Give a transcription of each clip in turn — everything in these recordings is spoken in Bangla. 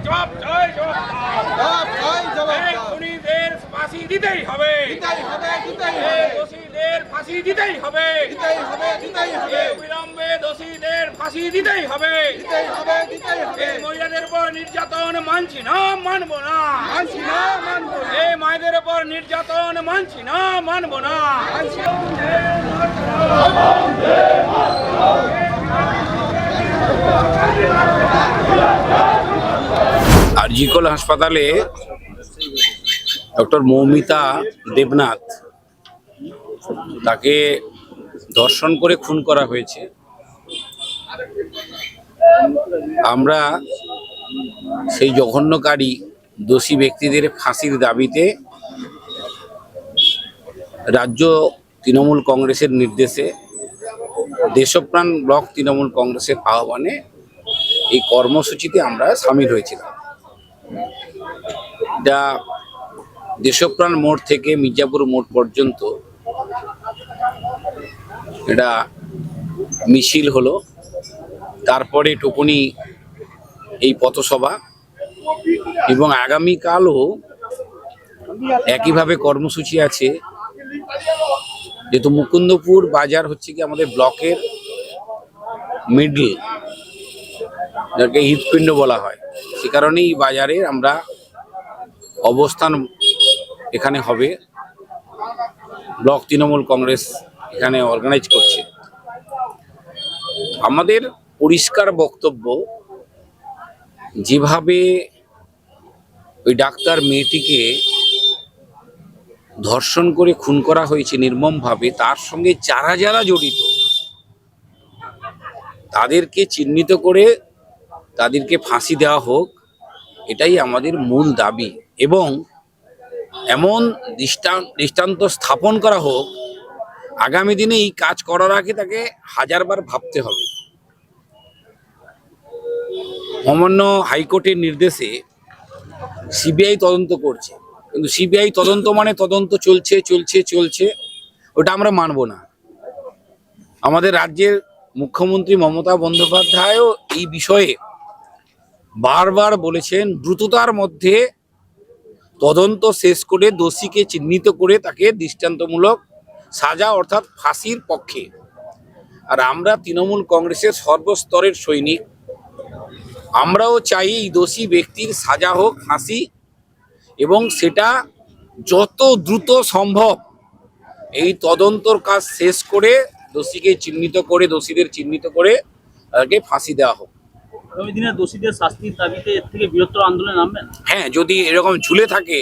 জবাব চাই, খুনিদের ফাঁসি দিতেই হবে, দোষীদের ফাঁসি দিতেই হবে, বিলম্বে দোষীদের ফাঁসি দিতেই হবে। মহিলাদের উপর নির্যাতন মানছি না, মানবো না, এই মায়েদের উপর নির্যাতন মানছি না, মানবো না। আরজিকর হাসপাতালে ডক্টর মৌমিতা দেবনাথ, তাকে ধর্ষণ করে খুন করা হয়েছে। আমরা সেই জঘন্যকারী দোষী ব্যক্তিদের ফাঁসির দাবিতে রাজ্য তৃণমূল কংগ্রেসের নির্দেশে দেশপ্রাণ ব্লক তৃণমূল কংগ্রেসের আহ্বানে এই কর্মসূচিতে আমরা সামিল হয়েছিলাম। এটা দেশপ্রাণ মোড় থেকে মির্জাপুর মোড় পর্যন্ত এটা মিছিল হলো, তারপরে টুকুনি এই পথসভা, এবং আগামীকালও একইভাবে কর্মসূচি আছে। যেহেতু মুকুন্দপুর বাজার হচ্ছে কি আমাদের ব্লকের মিডল, যাকে হৃৎপিণ্ড বলা হয়, সে কারণেই বাজারে আমরা অবস্থান এখানে হবে। ব্লক তৃণমূল কংগ্রেস এখানে অর্গানাইজ করছে। আমাদের পরিষ্কার বক্তব্য, যেভাবে ওই ডাক্তার মেয়েটিকে ধর্ষণ করে খুন করা হয়েছে নির্মমভাবে, তার সঙ্গে যারা যারা জড়িত তাদেরকে চিহ্নিত করে তাদেরকে ফাঁসি দেওয়া হোক, এটাই আমাদের মূল দাবি। এবং এমন দৃষ্টান্ত স্থাপন করা হোক, আগামী দিনে এই কাজ করার আগে তাকে হাজারবার ভাবতে হবে। মহামান্য হাইকোর্টের নির্দেশে সিবিআই তদন্ত করছে, কিন্তু সিবিআই তদন্ত মানে তদন্ত চলছে চলছে চলছে, ওটা আমরা মানব না। আমাদের রাজ্যের মুখ্যমন্ত্রী মমতা বন্দ্যোপাধ্যায়ও এই বিষয়ে বারবার বলেছেন, দ্রুততার মধ্যে তদন্ত শেষ করে দোষীকে চিহ্নিত করে তাকে দৃষ্টান্তমূলক সাজা অর্থাৎ ফাঁসির পক্ষে। আর আমরা তৃণমূল কংগ্রেসের সর্বস্তরের সৈনিক, আমরাও চাই এই দোষী ব্যক্তির সাজা হোক, ফাঁসি, এবং সেটা যত দ্রুত সম্ভব এই তদন্তর কাজ শেষ করে দোষীকে চিহ্নিত করে, দোষীদের চিহ্নিত করে তাকে ফাঁসি দেওয়া হোক। আগামী দিনে দোষীদের শাস্তির দাবিতে এর থেকে বৃহত্তর আন্দোলনে নামবেন? হ্যাঁ, যদি এরকম ঝুলে থাকে,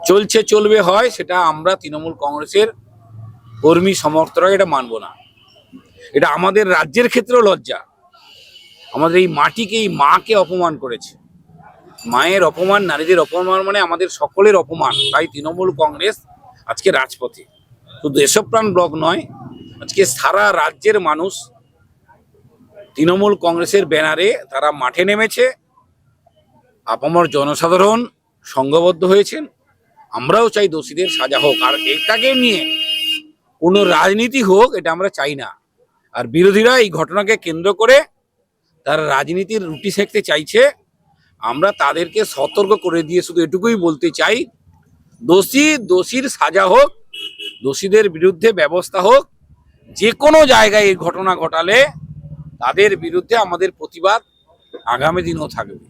চলছে চলবে হয়, সেটা আমরা তৃণমূল কংগ্রেসের কর্মী সমর্থকরা এটা মানব না। এটা আমাদের রাজ্যের ক্ষেত্রেও লজ্জা। আমাদের এই মাটিকে, এই মাকে অপমান করেছে। মায়ের অপমান, নারীদের অপমান মানে আমাদের সকলের অপমান। তাই তৃণমূল কংগ্রেস আজকে রাজপথে, শুধু দেশপ্রাণ ব্লক নয়, আজকে সারা রাজ্যের মানুষ তৃণমূল কংগ্রেসের ব্যানারে তারা মাঠে নেমেছে। আপামর জনসাধারণ সংঘবদ্ধ হয়েছেন। আমরাও চাই দোষীদের সাজা হোক, আর এটাকে নিয়ে কোনো রাজনীতি হোক এটা আমরা চাই না। আর বিরোধীরা এই ঘটনাকে কেন্দ্র করে তারা রাজনীতির রুটি সেঁকতে চাইছে। আমরা তাদেরকে সতর্ক করে দিয়ে শুধু এটুকুই বলতে চাই, দোষীর সাজা হোক, দোষীদের বিরুদ্ধে ব্যবস্থা হোক। যে কোনো জায়গায় এই ঘটনা ঘটালে তাদের বিরুদ্ধে আমাদের প্রতিবাদ আগামী দিনও থাকবে।